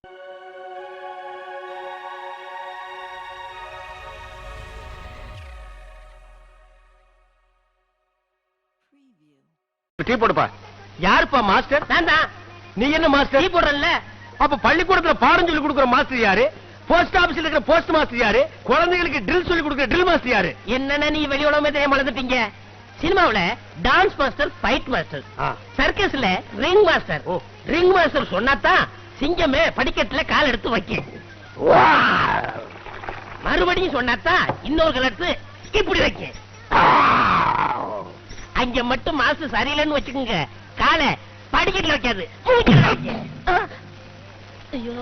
Tea போடுப்பா. யாருப்பா master? நான் தான். நீ என்ன மாஸ்டர்? டீ போடுறல்ல. அப்ப பள்ளிக்கூடத்துல பாடம் சொல்லி கொடுக்கிற மாஸ்டர் யாரு? போஸ்ட் ஆபீஸ்ல இருக்கிற போஸ்ட் மாஸ்டர் யாரு? குழந்தைகளுக்கு ட்ரில் சொல்லி கொடுக்கிற ட்ரில் மாஸ்டர் யாரு? என்னன்னா நீ வெளி உலகமே தெரியாம வளர்ந்துட்டீங்க. சினிமாவுல டான்ஸ் மாஸ்டர், ஃபைட் மாஸ்டர், சர்க்கஸ்ல ரிங் மாஸ்டர். ரிங் மாஸ்டர் சொன்னாதான் சிங்கமே படிக்கட்டுல கால் எடுத்து வைக்க. மறுபடியும் சொன்னாதான் இன்னொரு கால் எடுத்து இப்படி வைக்க. அங்க மட்டும் மாஸ்டர் சரியில்லைன்னு வச்சுக்கோங்க, காலை படிக்கட்டுல வைக்காது. ஐயோ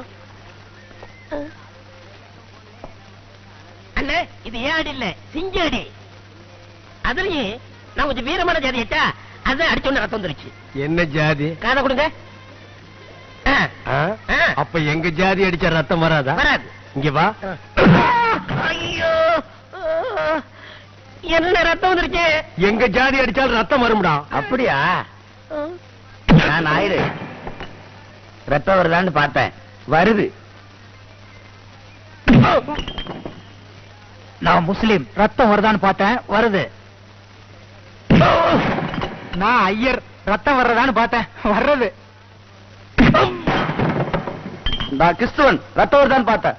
அண்ணே, இது ஏன் அடி இல்ல, சிங்க அடி. அதுலயும் நான் கொஞ்சம் வீரமான ஜாதி ஆச்சா, அதான் அடிச்சோன்னு ரத்தம் வந்துருச்சு. என்ன ஜாதி? காதை கொடுங்க. அப்ப எங்க ஜாதி அடிச்ச ரத்தம் வராதா? வராது. இங்க வா. ஐயோ, என்ன ரத்தம் வந்துருச்சு? எங்க ஜாதி அடிச்சாலும் ரத்தம் வரும்டா. அப்படியா? நான் நாயுடு, ரத்தம் வருதான்னு பார்த்தேன், வருது. நான் முஸ்லிம், ரத்தம் வருதான்னு பார்த்தேன், வருது. நான் ஐயர், ரத்தம் வர்றதான்னு பார்த்தேன், வர்றது. நான் கிறிஸ்துவன், ரத்தம் வருதான்னு பார்த்தேன்.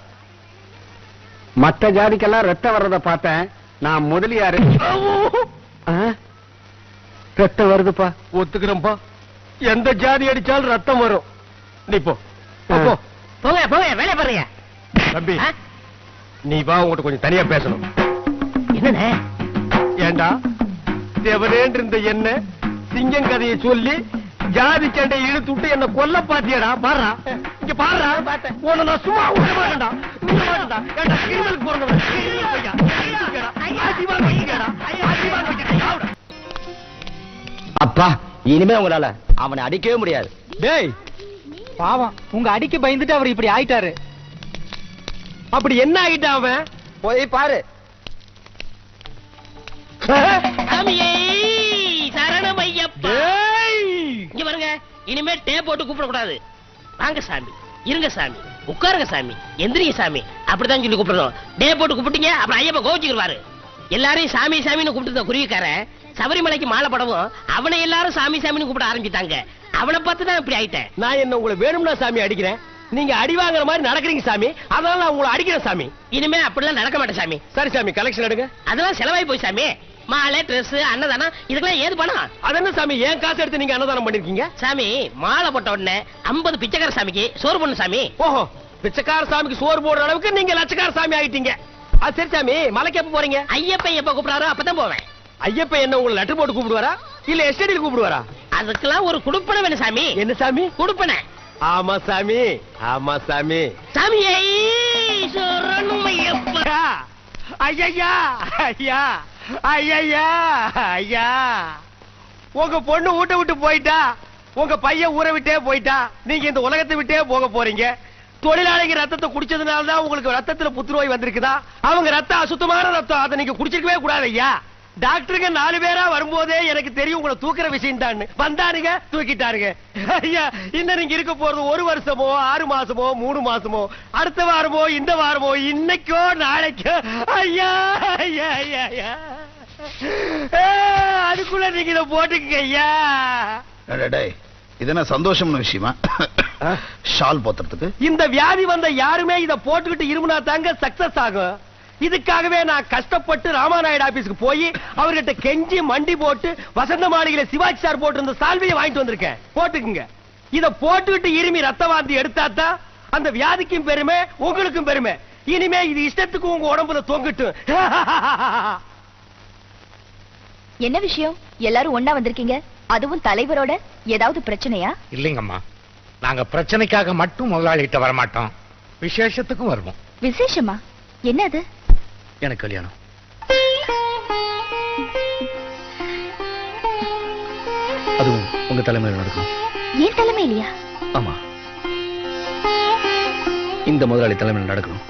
மற்ற ஜாதிக்கெல்லாம் ரத்தம் வர்றத பார்த்தேன். நான் முதலியாரு, ரத்தம் வருதுப்பா. ஒத்துக்கிறேன்பா. எந்த ஜாதி அடிச்சாலும் ரத்தம் வரும். நீ போ. போ. போங்க போங்க, வேலை பாருங்க. தம்பி, நீ வா, உங்ககிட்ட கொஞ்சம் தனியா பேசணும். என்னண்ணே? ஏண்டா தேவனேன்று இருந்த என்ன சிங்கம் கதையை சொல்லி ஜாதி சண்டை இழுத்து விட்டு என்ன கொல்ல பாத்தியடா? பாடுறா, இங்க பாடுறா. உன்னை நான் சும்மா விட மாட்டேன்டா. ஏண்டா கிரிமினலுக்கு பிறந்தவன், கிரிமினல் பையா. அப்பா, இனிமே உங்களால அவனை அடிக்கவே முடியாது. டேய் பாவம், உங்க அடிக்க பயந்துட்டு அவர் இப்படி ஆயிட்டாரு. அப்படி என்ன ஆகிட்டான் அவன்? போய் பாரு. சாமியே சரணமையப்பா. இங்க பாருங்க, இனிமே டேப் போட்டு கூப்பிட கூடாது. வாங்க சாமி, இருங்க சாமி, உட்காருங்க சாமி, எந்திரிங்க சாமி, அப்படிதான் சொல்லி கூப்பிடுறோம். டே போட்டு கூப்பிட்டீங்க அப்புறம் ஐயப்ப கோவிச்சுக்குவாரு. எல்லாரையும் சாமி சாமின்னு கூப்பிட்டு குருவிக்காரன் சபரிமலைக்கு மாலை படவும் அவனை எல்லாரும் சாமி சாமின்னு கூப்பிட ஆரம்பிச்சிட்டாங்க. அவனை பார்த்து தான் இப்படி ஆயிட்டேன். நான் என்ன உங்களை வேணும்னா சாமி அடிக்கிறேன்? நீங்க அடி வாங்குற மாதிரி நடக்கிறீங்க சாமி, அதனால நான் உங்களை அடிக்கிறேன் சாமி. இனிமே அப்படிலாம் நடக்க மாட்டேன் சாமி. சரி சாமி, கலெக்ஷன் எடுங்க. அதெல்லாம் செலவாய் போய் சாமி. மாலை, ட்ரெஸ், அன்னதானம், இதுக்கெல்லாம் ஏது பணம்? அது என்ன சாமி, ஏன் காசு எடுத்து நீங்க அன்னதானம் பண்ணிருக்கீங்க? சாமி, மாலை போட்ட உடனே 50 பிச்சைக்கார சாமிக்கு சோறு பண்ணு சாமி. ஓஹோ, பிச்சைக்கார சாமிக்கு சோறு போடுற அளவுக்கு நீங்க லட்சக்கார சாமி ஆயிட்டீங்க. அது சரி சாமி, மலைக்கு எப்ப போறீங்க? ஐயப்பன் எப்ப கூப்பிடாரோ அப்பதான் போவேன். ஐயப்ப என்ன உங்களை லெட்டர் போட்டு கூப்பிடுவாரா இல்ல எஸ்டடியில் கூப்பிடுவாரா? அதுக்கெல்லாம் ஒரு குடுப்பனை வேணும் சாமி. என்ன சாமி? குடுப்பனை. ஆமா சாமி, ஆமா சாமி. சாமியே சரணமையப்பா. ஐயா ஐயா ஐயா ஐயா, உங்க பொண்ணு வீட்டை விட்டு போயிட்டா, உங்க பையன் ஊரை விட்டே போயிட்டா, நீங்க இந்த உலகத்தை விட்டே போக போறீங்க. தொழிலாளிங்க ரத்தத்தை குடிச்சதுனால தான் உங்களுக்கு ரத்தத்துல புத்துநோய் வந்திருக்குதா? அவங்க ரத்தம் அசுத்தமான ரத்தம், அதை நீங்க குடிச்சிருக்கவே கூடாது ஐயா. டாக்டருங்க 4 பேரா வரும்போதே எனக்கு தெரியும் உங்களை தூக்குற விஷயம் தான். வந்தாருங்க, தூக்கிட்டாருங்க. ஐயா, இன்னும் நீங்க இருக்க போறது 1 வருஷமோ 6 மாசமோ 3 மாசமோ, அடுத்த வாரமோ இந்த வாரமோ, இன்னைக்கோ நாளைக்கோ. ஐயா ஐயா ஐயா ஐயா, அதுக்குள்ள நீங்க இதை போட்டுக்கங்க ஐயா. இது என்ன சந்தோஷமான விஷயமா? ஷால் போத்துறதுக்கு இந்த வியாதி வந்த யாருமே இதை போட்டுக்கிட்டு இருமுனா தாங்க சக்சஸ் ஆகும். இதுக்காகவே நான் கஷ்டப்பட்டு ராமாநாயுடு ஆபீஸ்க்கு போய் அவர்கிட்ட கெஞ்சி மண்டி போட்டு வசந்த மாளிகையில சிவாஜி சார் போட்டு இருந்த சால்வையை வாங்கிட்டு வந்திருக்கேன். போட்டுக்குங்க. இத போட்டுக்கிட்டு இருமி ரத்த வாந்தி எடுத்தாதான் அந்த வியாதிக்கும் பெருமை, உங்களுக்கும் பெருமை. இனிமே இது இஷ்டத்துக்கு உங்க உடம்புல தொங்கிட்டு. என்ன விஷயம்? எல்லாரும் ஒண்ணா வந்திருக்கீங்க, அதுவும் தலைவரோட. ஏதாவது பிரச்சனையா? இல்லைங்கம்மா, நாங்க பிரச்சனைக்காக மட்டும் முதலாளிகிட்ட வரமாட்டோம், விசேஷத்துக்கும் வருவோம். விசேஷமா? என்ன அது? எனக்கு கல்யாணம். அதுவும் உங்க தலைமையில் நடக்கும். ஏன் தலைமையிலையா? ஆமா, இந்த முதலாளி தலைமையில் நடக்கணும்.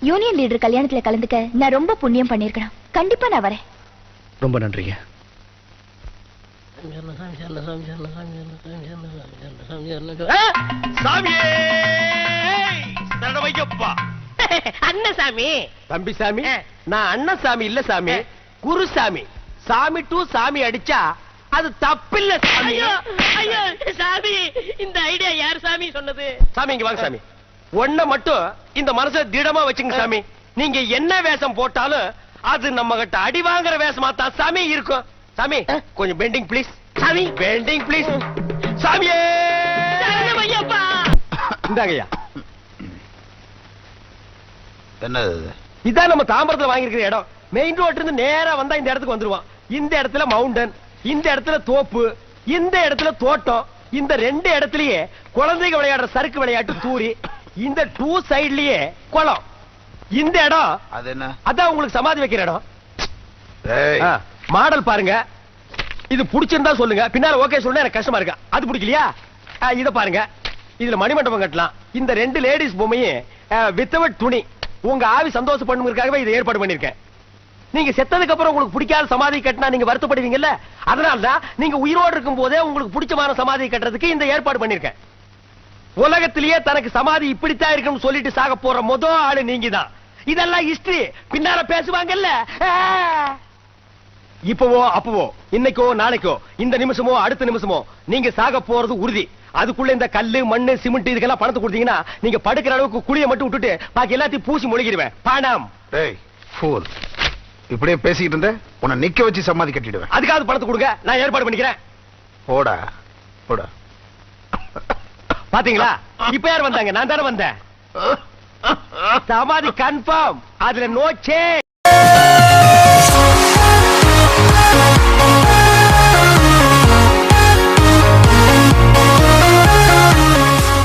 யூனியன் லீடர் கல்யாணத்துல கலந்துக்க நான் ரொம்ப புண்ணியம் பண்ணிருக்கணும். கண்டிப்பா நான் வரேன். ரொம்ப நன்றிங்க. ஆ! சாமியே சரணமையப்பா. அண்ணன் சாமி. தம்பி சாமி, ஆ. நான் அண்ணன் சாமி இல்ல சாமி, ஆ. குருசாமி. சாமி டு சாமி அடிச்சா அது தப்பில்ல சாமி. ஐயோ ஐயோ சாமி, இந்த ஐடியா யார் சாமி சொன்னது? சாமி இங்க வாங்க சாமி. ஒண்ண மட்டும் இந்த மனசுல திடமா வச்சுங்க சாமி. நீங்க என்ன வேஷம் போட்டாலும் அது நம்ம கிட்ட அடி வாங்குற வேஷமா தான் சாமி இருக்கும். சாமி கொஞ்சம் பெண்டிங் ப்ளீஸ். சாமி. Pending please. சாமியே சரணமையப்பா. இந்தாங்கய்யா. என்னது இது? இதான் நம்ம தாம்பரத்துல வாங்கியிருக்கிற இடம். மெயின் ரோட்ல இருந்து நேரா வந்தா இந்த இடத்துக்கு வந்துருவான். இந்த இடத்துல மவுண்டன், இந்த இடத்துல தோப்பு, இந்த இடத்துல தோட்டம், இந்த ரெண்டு இடத்துலயே குழந்தைங்க விளையாடுற சறுக்கு விளையாட்டு தூரி, இந்த டூ சைட்லயே குளம். இந்த இடம் அது என்ன? அதான் உங்களுக்கு சமாதி வைக்கிற இடம். ஏய், மாடல் பாருங்க. இது பிடிச்சிருந்தா சொல்லுங்க. பின்னால ஓகே சொல்லுங்க, எனக்கு கஷ்டமா இருக்கு. அது பிடிக்கலையா? இத பாருங்க. இதுல மணிமண்டபம் கட்டலாம். இந்த ரெண்டு லேடிஸ் பொம்மையும் வித்தவுட் துணி. உங்க ஆவி சந்தோஷம் பண்ணுங்கிறதுக்காகவே இதை ஏற்பாடு பண்ணிருக்கேன். நீங்க செத்ததுக்கு அப்புறம் உங்களுக்கு பிடிக்காத சமாதி கட்டினா நீங்க வருத்தப்படுவீங்கல்ல, அதனாலதான் நீங்க உயிரோடு இருக்கும் போதே உங்களுக்கு பிடிச்சமான சமாதி கட்டுறதுக்கு இந்த ஏற்பாடு பண்ணிருக்கேன். உலகத்திலேயே தனக்கு சமாதி இப்படித்தான் இருக்குன்னு சொல்லிட்டு சாக போற முதல் ஆளு நீங்க தான். இதெல்லாம் ஹிஸ்டரி, பின்னால பேசுவாங்கல்ல. இப்பவோ அப்பவோ, இன்னைக்கோ நாளைக்கோ, இந்த நிமிஷமோ அடுத்த நிமிஷமோ நீங்க சாக போறது உறுதி. அதுக்குள்ள இந்த கல்லு மண்ணு சிமெண்ட் இதுக்கெல்லாம் பணத்தை கொடுத்தீங்கன்னா நீங்க படுக்கிற அளவுக்கு குழியை மட்டும் விட்டுட்டு பாக்கி எல்லாத்தையும் பூசி மொழிகிடுவேன். பணம். டேய் ஃபூல், இப்படியே பேசிக்கிட்டு இருந்த உன்னை நிக்க வச்சு சமாதி கட்டிடுவேன். அதுக்காவது பணத்தை கொடுங்க, நான் ஏற்பாடு பண்ணிக்கிறேன். போடா போடா. பாத்தீங்களா, இப்ப யார் வந்தாங்க? நான் தானே வந்தேன். சமாதி கன்ஃபார்ம், அதுல நோ சேஞ்ச்.